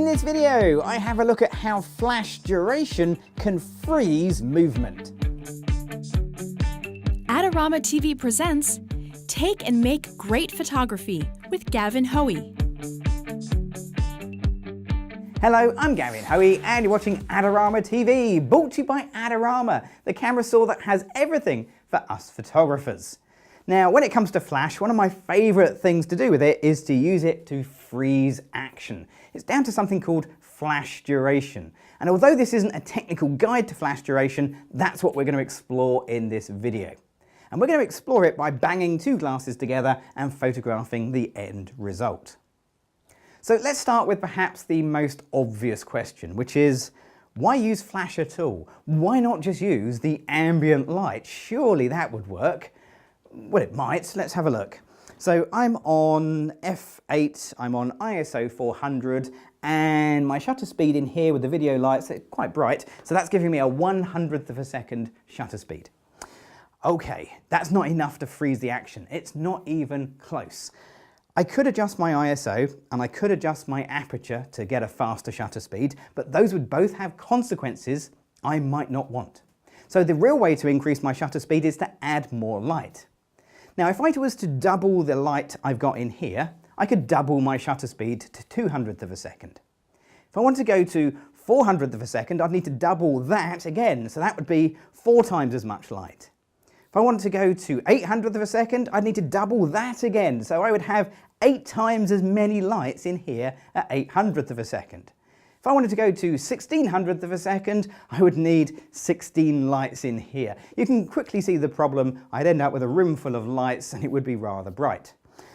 this video, I have a look at how flash duration can freeze movement. AdoramaTV presents Take and Make Great Photography with Gavin Hoey. Hello, I'm Gavin Hoey and you're watching AdoramaTV, brought to you by Adorama, the camera store that has everything for us photographers. Now, when it comes to flash, one of my favourite things to do with it is to use it to freeze action. It's down to something called flash duration. And although this isn't a technical guide to flash duration, that's what we're going to explore in this video. And we're going to explore it by banging two glasses together and photographing the end result. So let's start with perhaps the most obvious question, which is, why use flash at all? Why not just use the ambient light? Surely that would work. Well, it might. Let's have a look. So I'm on f8, I'm on ISO 400, and my shutter speed in here with the video lights, it's quite bright, so that's giving me a 1/100th of a second shutter speed. Okay, that's not enough to freeze the action. It's not even close. I could adjust my ISO and I could adjust my aperture to get a faster shutter speed, but those would both have consequences I might not want. So the real way to increase my shutter speed is to add more light. Now, if I was to double the light I've got in here, I could double my shutter speed to 2/100th of a second. If I wanted to go to 400th of a second, I'd need to double that again, so that would be 4 times as much light. If I wanted to go to 800th of a second, I'd need to double that again, so I would have 8 times as many lights in here at 800th of a second. If I wanted to go to 1600th of a second, I would need 16 lights in here. You can quickly see the problem. I'd end up with a room full of lights and it would be rather bright.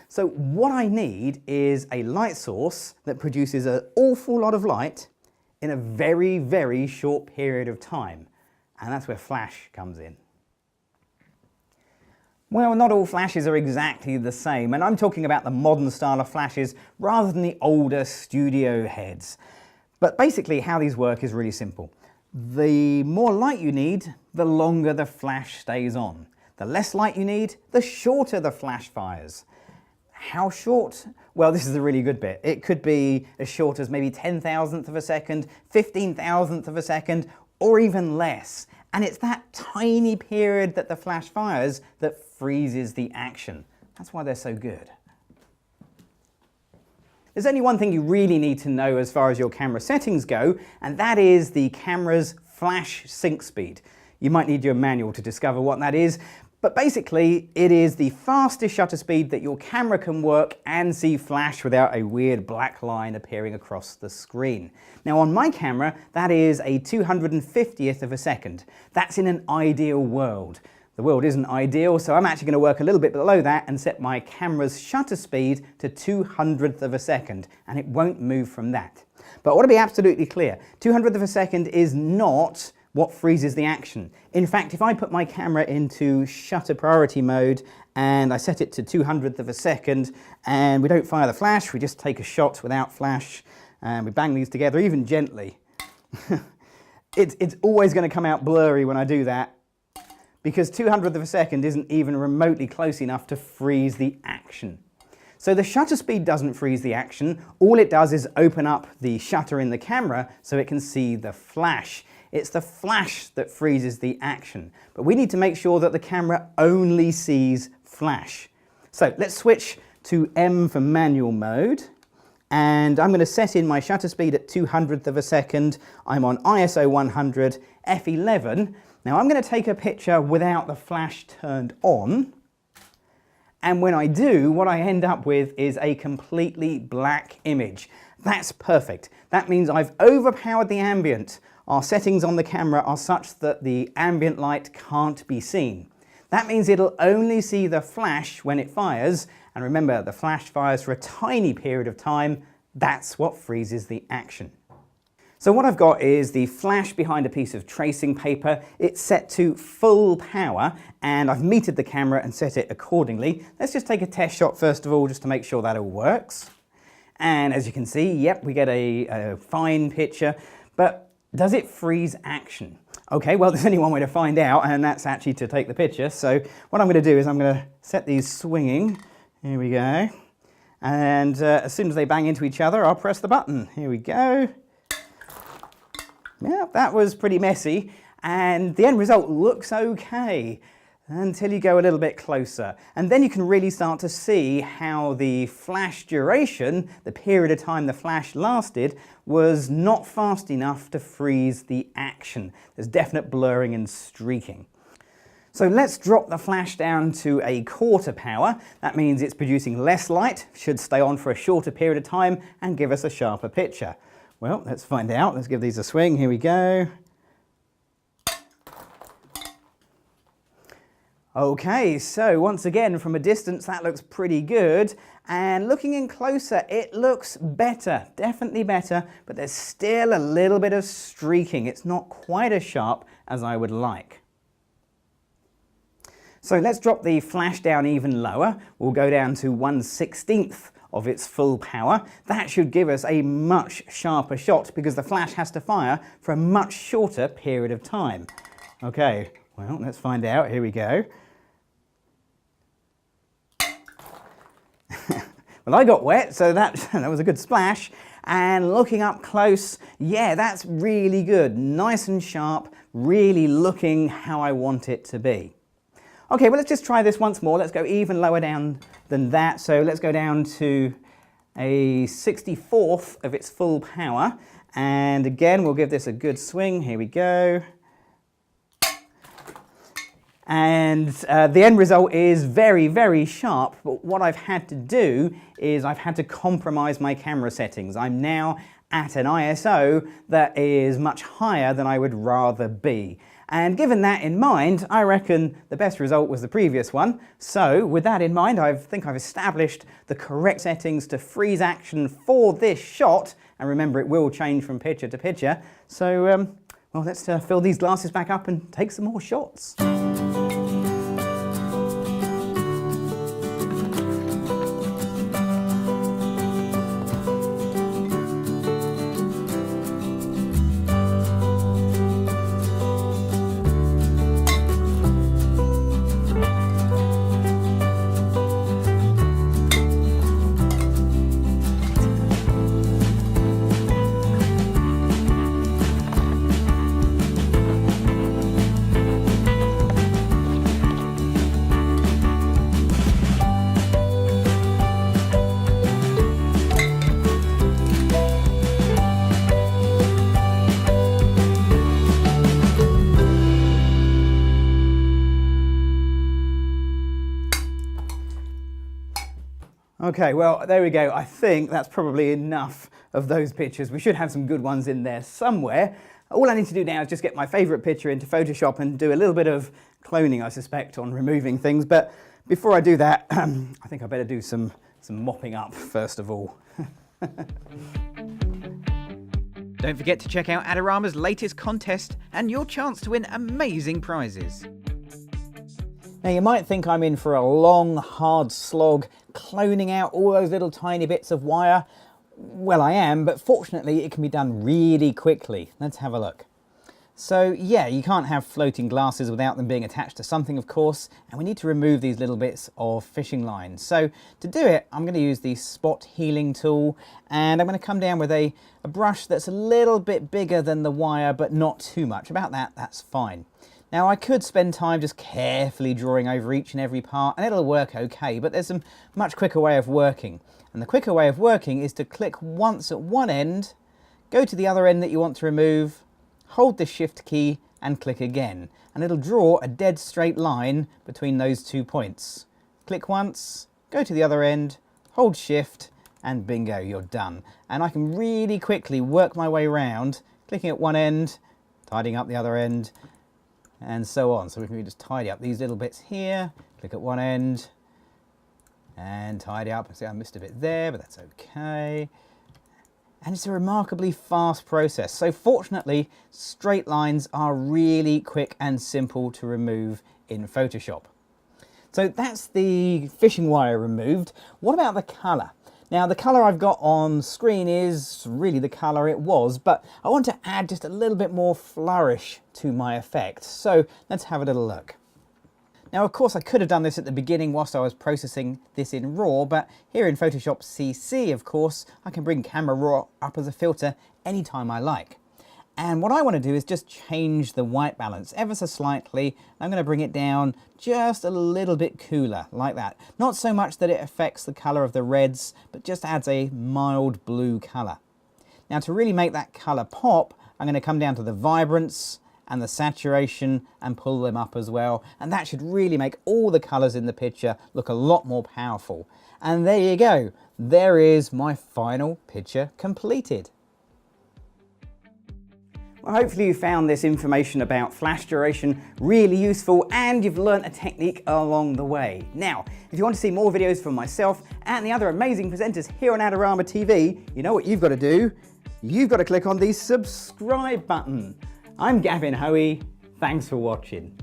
So what I need is a light source that produces an awful lot of light in a very, very short period of time. And that's where flash comes in. Well, not all flashes are exactly the same, and I'm talking about the modern style of flashes rather than the older studio heads. But basically how these work is really simple. The more light you need, the longer the flash stays on. The less light you need, the shorter the flash fires. How short? Well, this is the really good bit. It could be as short as maybe 10,000th of a second, 15,000th of a second, or even less. And it's that tiny period that the flash fires that freezes the action. That's why they're so good. There's only one thing you really need to know as far as your camera settings go, and that is the camera's flash sync speed. You might need your manual to discover what that is, but basically it is the fastest shutter speed that your camera can work and see flash without a weird black line appearing across the screen. Now on my camera, that is a 250th of a second. That's in an ideal world. The world isn't ideal, so I'm actually going to work a little bit below that and set my camera's shutter speed to 200th of a second, and it won't move from that. But I want to be absolutely clear, 200th of a second is not what freezes the action. In fact, if I put my camera into shutter priority mode and I set it to 200th of a second and we don't fire the flash, we just take a shot without flash and we bang these together even gently, it's always going to come out blurry when I do that, because 200th of a second isn't even remotely close enough to freeze the action. So the shutter speed doesn't freeze the action. All it does is open up the shutter in the camera so it can see the flash. It's the flash that freezes the action. But we need to make sure that the camera only sees flash. So let's switch to M for manual mode. And I'm going to set in my shutter speed at 200th of a second. I'm on ISO 100, f11. Now I'm going to take a picture without the flash turned on, and when I do, what I end up with is a completely black image. That's perfect. That means I've overpowered the ambient. Our settings on the camera are such that the ambient light can't be seen. That means it'll only see the flash when it fires, and remember, the flash fires for a tiny period of time. That's what freezes the action. So what I've got is the flash behind a piece of tracing paper. It's set to full power and I've metered the camera and set it accordingly. Let's just take a test shot first of all, just to make sure that all works. And as you can see, yep, we get a fine picture, but does it freeze action? Okay, well, there's only one way to find out, and that's actually to take the picture. So what I'm going to do is I'm going to set these swinging. Here we go. And as soon as they bang into each other, I'll press the button. Here we go. Yeah, that was pretty messy, and the end result looks okay until you go a little bit closer. And then you can really start to see how the flash duration, the period of time the flash lasted, was not fast enough to freeze the action. There's definite blurring and streaking. So let's drop the flash down to a quarter power. That means it's producing less light, should stay on for a shorter period of time and give us a sharper picture. Well, let's find out. Let's give these a swing. Here we go. Okay, so once again, from a distance, that looks pretty good. And looking in closer, it looks better, definitely better, but there's still a little bit of streaking. It's not quite as sharp as I would like. So let's drop the flash down even lower. We'll go down to 1/16 of its full power. That should give us a much sharper shot because the flash has to fire for a much shorter period of time. Okay, well, let's find out. Here we go. Well, I got wet, so that was a good splash. And looking up close, yeah, that's really good. Nice and sharp, really looking how I want it to be. Okay, well, let's just try this once more. Let's go even lower down than that. So let's go down to a 64th of its full power. And again, we'll give this a good swing. Here we go. And the end result is very, very sharp. But what I've had to do is I've had to compromise my camera settings. I'm now at an ISO that is much higher than I would rather be. And given that in mind, I reckon the best result was the previous one. So with that in mind, I think I've established the correct settings to freeze action for this shot. And remember, it will change from picture to picture. So, well, let's fill these glasses back up and take some more shots. Okay, well, there we go. I think that's probably enough of those pictures. We should have some good ones in there somewhere. All I need to do now is just get my favourite picture into Photoshop and do a little bit of cloning, I suspect, on removing things. But before I do that, I think I better do some mopping up first of all. Don't forget to check out Adorama's latest contest and your chance to win amazing prizes. Now you might think I'm in for a long, hard slog, cloning out all those little tiny bits of wire. Well, I am, but fortunately it can be done really quickly. Let's have a look. So yeah, you can't have floating glasses without them being attached to something, of course, and we need to remove these little bits of fishing line. So to do it, I'm going to use the spot healing tool, and I'm going to come down with a brush that's a little bit bigger than the wire, but not too much. About that's fine. Now I could spend time just carefully drawing over each and every part and it'll work okay, but there's a much quicker way of working. And the quicker way of working is to click once at one end, go to the other end that you want to remove, hold the shift key and click again. And it'll draw a dead straight line between those 2 points. Click once, go to the other end, hold shift and bingo, you're done. And I can really quickly work my way around, clicking at one end, tidying up the other end, and so on. So we can just tidy up these little bits here, click at one end, and tidy up. See, I missed a bit there, but that's okay. And it's a remarkably fast process. So fortunately, straight lines are really quick and simple to remove in Photoshop. So that's the fishing wire removed. What about the colour? Now the colour I've got on screen is really the colour it was, but I want to add just a little bit more flourish to my effect. So let's have a little look. Now, of course, I could have done this at the beginning whilst I was processing this in RAW, but here in Photoshop CC, of course, I can bring Camera Raw up as a filter anytime I like. And what I want to do is just change the white balance ever so slightly. I'm going to bring it down just a little bit cooler, like that. Not so much that it affects the colour of the reds, but just adds a mild blue colour. Now, to really make that colour pop, I'm going to come down to the vibrance and the saturation and pull them up as well. And that should really make all the colours in the picture look a lot more powerful. And there you go. There is my final picture completed. Well, hopefully you found this information about flash duration really useful and you've learnt a technique along the way. Now, if you want to see more videos from myself and the other amazing presenters here on AdoramaTV, you know what you've got to do? You've got to click on the subscribe button. I'm Gavin Hoey. Thanks for watching.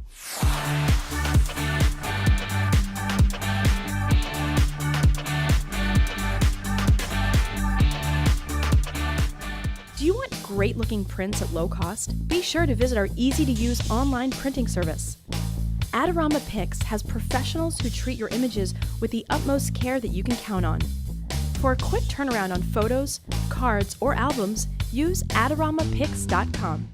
Do you want great looking prints at low cost? Be sure to visit our easy to use online printing service. Adorama Pix has professionals who treat your images with the utmost care that you can count on. For a quick turnaround on photos, cards, or albums, use AdoramaPix.com.